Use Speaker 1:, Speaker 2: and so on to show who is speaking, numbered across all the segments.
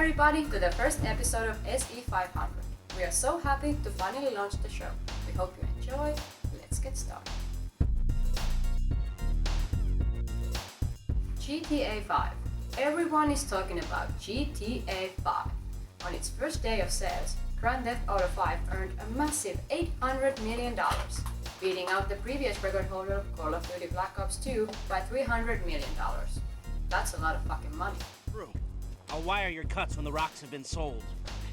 Speaker 1: everybody to the first episode of SE500. We are so happy to finally launch the show. We hope you enjoy. Let's get started. GTA 5. Everyone is talking about GTA 5. On its first day of sales, Grand Theft Auto 5 earned a massive $800 million, beating out the previous record holder Call of Duty Black Ops 2 by $300 million. That's a lot of fucking money.
Speaker 2: Bro, I'll wire your cuts when the rocks have been sold.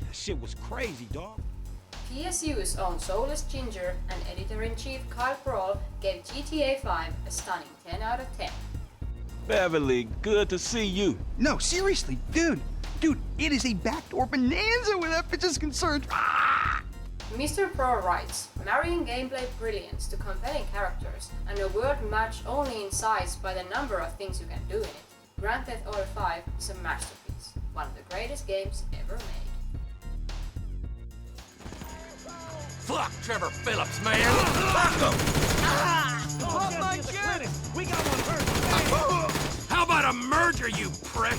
Speaker 3: That shit was crazy, dog.
Speaker 1: PSU's own Soulless Ginger and editor-in-chief Kyle Kroll gave GTA 5 a stunning 10 out of 10.
Speaker 3: Beverly, good to see you.
Speaker 4: No, seriously, dude, it is a backdoor bonanza where that bitch is concerned. Ah!
Speaker 1: Mr. Pro writes, marrying gameplay brilliance to compelling characters and a world matched only in size by the number of things you can do in it, Grand Theft Auto 5 is a masterpiece, one of the greatest games ever made.
Speaker 2: Fuck Trevor Phillips, man! Fuck him!
Speaker 3: Oh my goodness!
Speaker 2: We got one hurt! How about a merger, you prick?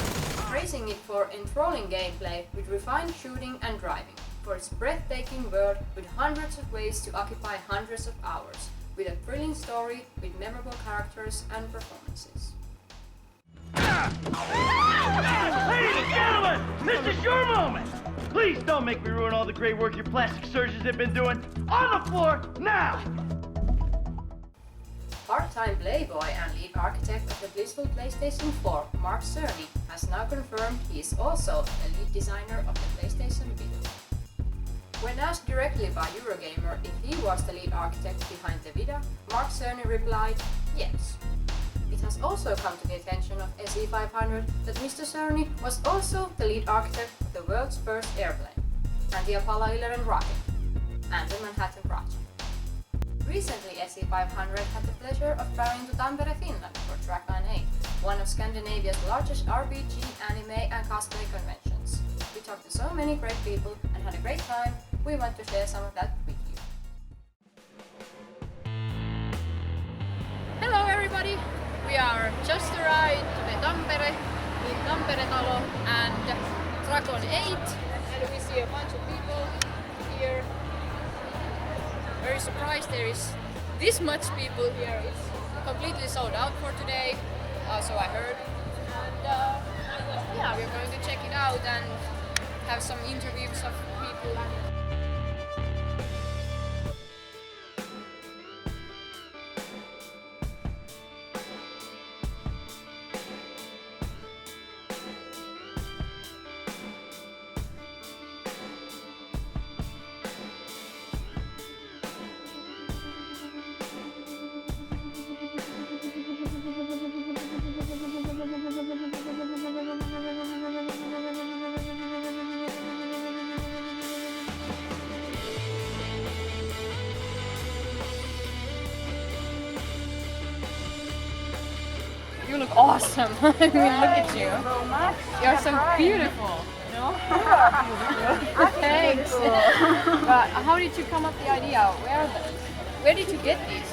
Speaker 1: Praising it for enthralling gameplay with refined shooting and driving, for its breathtaking world with hundreds of ways to occupy hundreds of hours, with a thrilling story with memorable characters and performances.
Speaker 5: Ladies and gentlemen, this is your moment! Please don't make me ruin all the great work your plastic surgeons have been doing. On the floor, now!
Speaker 1: Part-time playboy and lead architect of the blissful PlayStation 4, Mark Cerny, has now confirmed he is also the lead designer of the PlayStation Vita. When asked directly by Eurogamer if he was the lead architect behind the Vita, Mark Cerny replied, yes. It has also come to the attention of SE500 that Mr. Cerny was also the lead architect of the world's first airplane, and the Apollo 11 rocket, and the Manhattan Project. Recently, SE500 had the pleasure of traveling to Tampere, Finland for Tracon 8, one of Scandinavia's largest RPG, anime and cosplay conventions. We talked to so many great people and had a great time. We want to share some of that with you. Hello everybody! We are just arrived to the Tampere, in Tampere-talo and Tracon 8, and we see a bunch of people here. Very surprised there is this much people here. It's completely sold out for today, so I heard. And yeah, we're going to check it out and have some interviews of people. You look awesome. I mean, look at you. You're so beautiful. No? Thanks. But how did you come up with the idea? Where did you get these?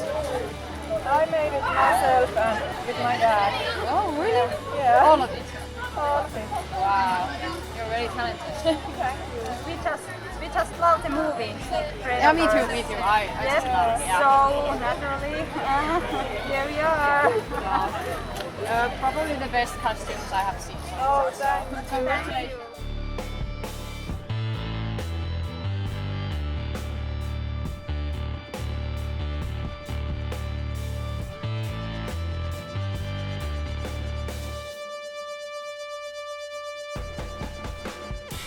Speaker 6: I made it myself and with my dad.
Speaker 1: Oh, really?
Speaker 6: Yeah.
Speaker 1: All of it?
Speaker 6: All of it.
Speaker 1: Wow. You're very talented.
Speaker 6: Thank you. We just love the movie.
Speaker 1: Yeah, me too. I
Speaker 6: Yes,
Speaker 1: just love it. Yeah.
Speaker 6: so naturally, here we are.
Speaker 1: Probably the best costumes I have seen.
Speaker 6: Oh, thank you.
Speaker 1: Congratulations.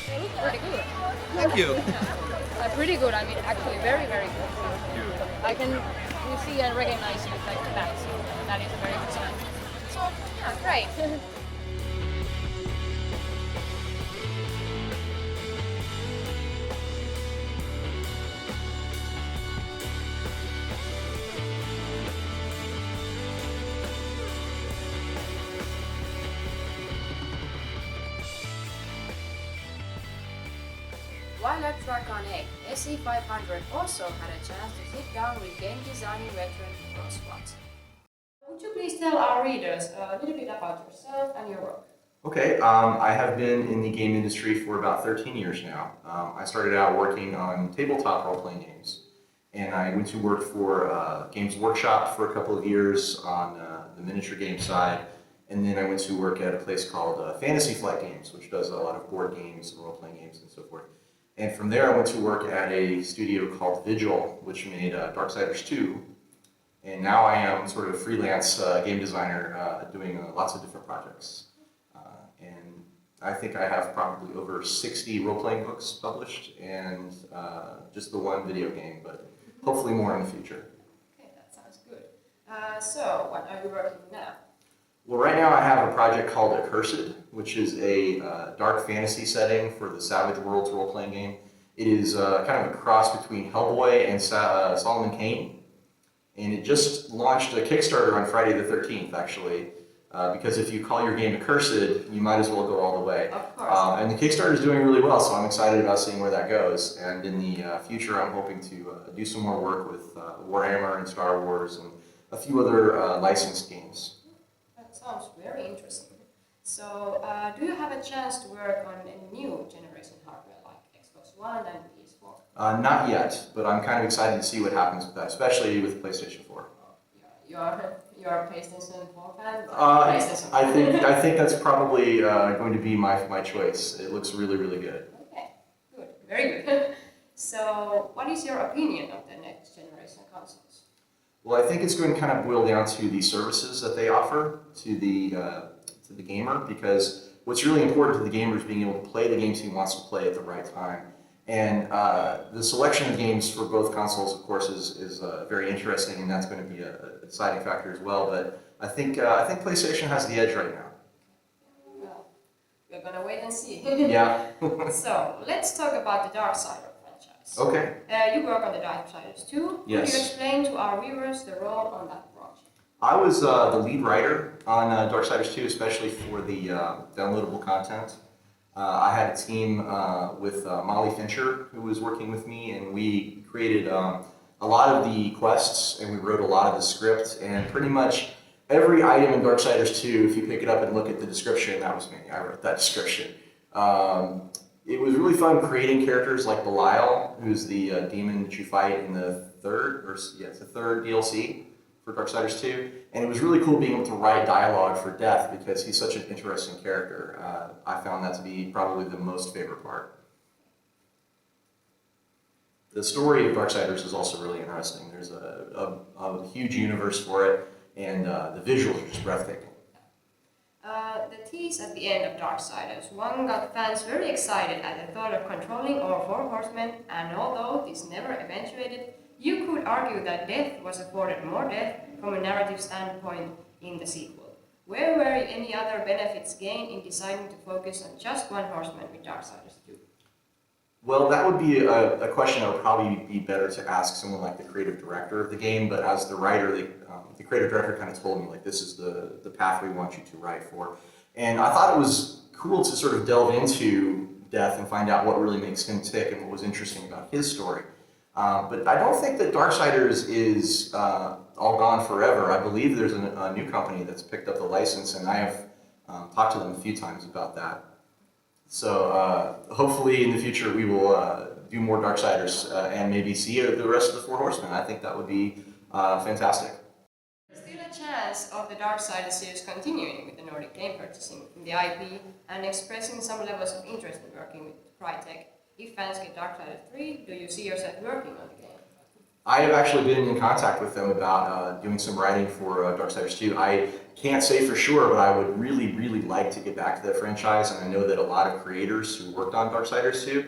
Speaker 1: They look pretty good.
Speaker 4: Thank you.
Speaker 1: Pretty good. I mean, actually, very, very good. You see and recognize you like that. So that is a very good sign. So yeah, great. While at Tracon 8, SE500 also had a chance to sit down with game designing veteran Ross Watson. Would you please tell our readers a little bit about yourself and your work?
Speaker 7: Okay, I have been in the game industry for about 13 years now. I started out working on tabletop role-playing games, and I went to work for Games Workshop for a couple of years on the miniature game side, and then I went to work at a place called Fantasy Flight Games, which does a lot of board games and role-playing games and so forth. And from there, I went to work at a studio called Vigil, which made Darksiders 2, and now I am sort of a freelance game designer doing lots of different projects. And I think I have probably over 60 role-playing books published and just the one video game, but hopefully more in the future.
Speaker 1: Okay, that sounds good. So, what are you working on now?
Speaker 7: Well, right now I have a project called Accursed, which is a dark fantasy setting for the Savage Worlds role-playing game. It is kind of a cross between Hellboy and Solomon Kane. And it just launched a Kickstarter on Friday the 13th, actually. Because if you call your game Accursed, you might as well go all the way.
Speaker 1: Of course.
Speaker 7: And the Kickstarter is doing really well, so I'm excited about seeing where that goes. And in the future, I'm hoping to do some more work with Warhammer and Star Wars and a few other licensed games.
Speaker 1: That sounds very interesting. So, do you have a chance to work on a new generation hardware like Xbox One and PS4?
Speaker 7: Not yet, but I'm kind of excited to see what happens with that, especially with PlayStation 4.
Speaker 1: You're a PlayStation 4 fan? PlayStation.
Speaker 7: I think that's probably going to be my choice. It looks really, really good.
Speaker 1: Okay, good, very good. So, what is your opinion of the next generation consoles?
Speaker 7: Well, I think it's going to kind of boil down to the services that they offer to the gamer, because what's really important to the gamer is being able to play the games he wants to play at the right time. And the selection of games for both consoles, of course, is very interesting, and that's going to be a deciding factor as well. But I think PlayStation has the edge right now.
Speaker 1: Well, we're gonna wait and see.
Speaker 7: Yeah.
Speaker 1: So let's talk about the Darksiders franchise.
Speaker 7: Okay.
Speaker 1: You work on the Darksiders 2.
Speaker 7: Yes.
Speaker 1: Could you explain to our viewers the role on that project?
Speaker 7: I was the lead writer on Darksiders 2, especially for the downloadable content. I had a team with Molly Fincher, who was working with me, and we created a lot of the quests, and we wrote a lot of the script, and pretty much every item in Darksiders 2, if you pick it up and look at the description, that was me. I wrote that description. It was really fun creating characters like Belial, who's the demon that you fight in the it's the third DLC for Darksiders 2, and it was really cool being able to write dialogue for Death because he's such an interesting character. I found that to be probably the most favorite part. The story of Darksiders is also really interesting. There's a huge universe for it, and the visuals are just breathtaking.
Speaker 1: The tease at the end of Darksiders 1 got fans very excited at the thought of controlling all four horsemen, and although this never eventuated, you could argue that Death was afforded more depth from a narrative standpoint in the sequel. Where were any other benefits gained in deciding to focus on just one horseman with Darksiders 2?
Speaker 7: Well, that would be a question that would probably be better to ask someone like the creative director of the game, but as the writer, the creative director kind of told me, like, this is the path we want you to write for. And I thought it was cool to sort of delve into Death and find out what really makes him tick and what was interesting about his story. But I don't think that Darksiders is all gone forever. I believe there's a new company that's picked up the license, and I have talked to them a few times about that. So hopefully in the future we will do more Darksiders and maybe see the rest of the Four Horsemen. I think that would be fantastic.
Speaker 1: Still a chance of the Darksiders series continuing with the Nordic game purchasing from the IP and expressing some levels of interest in working with Crytek. If fans get Darksiders 3, do you see yourself working on the game?
Speaker 7: I have actually been in contact with them about doing some writing for Darksiders 2. I can't say for sure, but I would really, really like to get back to that franchise, and I know that a lot of creators who worked on Darksiders 2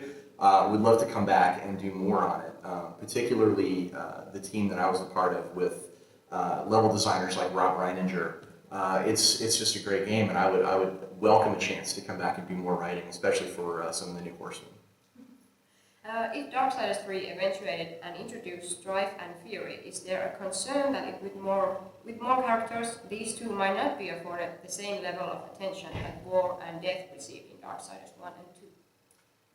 Speaker 7: would love to come back and do more on it, particularly the team that I was a part of with level designers like Rob Reininger. It's just a great game, and I would welcome a chance to come back and do more writing, especially for some of the new horsemen.
Speaker 1: If Darksiders 3 eventuated and introduced Strife and Fury, is there a concern that with more characters, these two might not be afforded the same level of attention that War and Death received in Darksiders 1 and 2?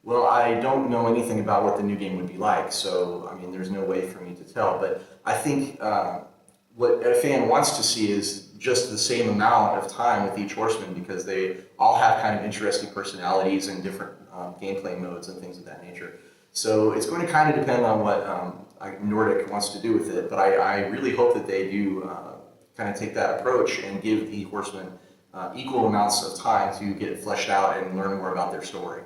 Speaker 7: Well, I don't know anything about what the new game would be like, so I mean, there's no way for me to tell. But I think what a fan wants to see is just the same amount of time with each horseman because they all have kind of interesting personalities and different gameplay modes and things of that nature. So it's going to kind of depend on what Nordic wants to do with it, but I really hope that they do kind of take that approach and give the horsemen equal amounts of time to get fleshed out and learn more about their story.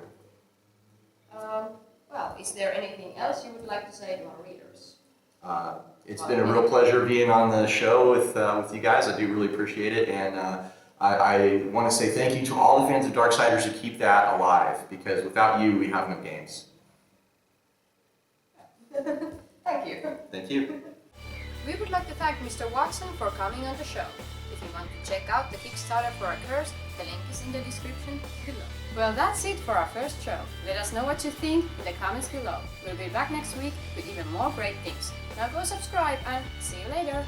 Speaker 1: Well, is there anything else you would like to say to our readers?
Speaker 7: It's been a real pleasure being on the show with you guys. I do really appreciate it, and I want to say thank you to all the fans of Darksiders who keep that alive, because without you, we have no games.
Speaker 1: Thank you.
Speaker 7: Thank you.
Speaker 1: We would like to thank Mr. Watson for coming on the show. If you want to check out the Kickstarter for our curse, the link is in the description below. Well, that's it for our first show. Let us know what you think in the comments below. We'll be back next week with even more great things. Now go subscribe and see you later.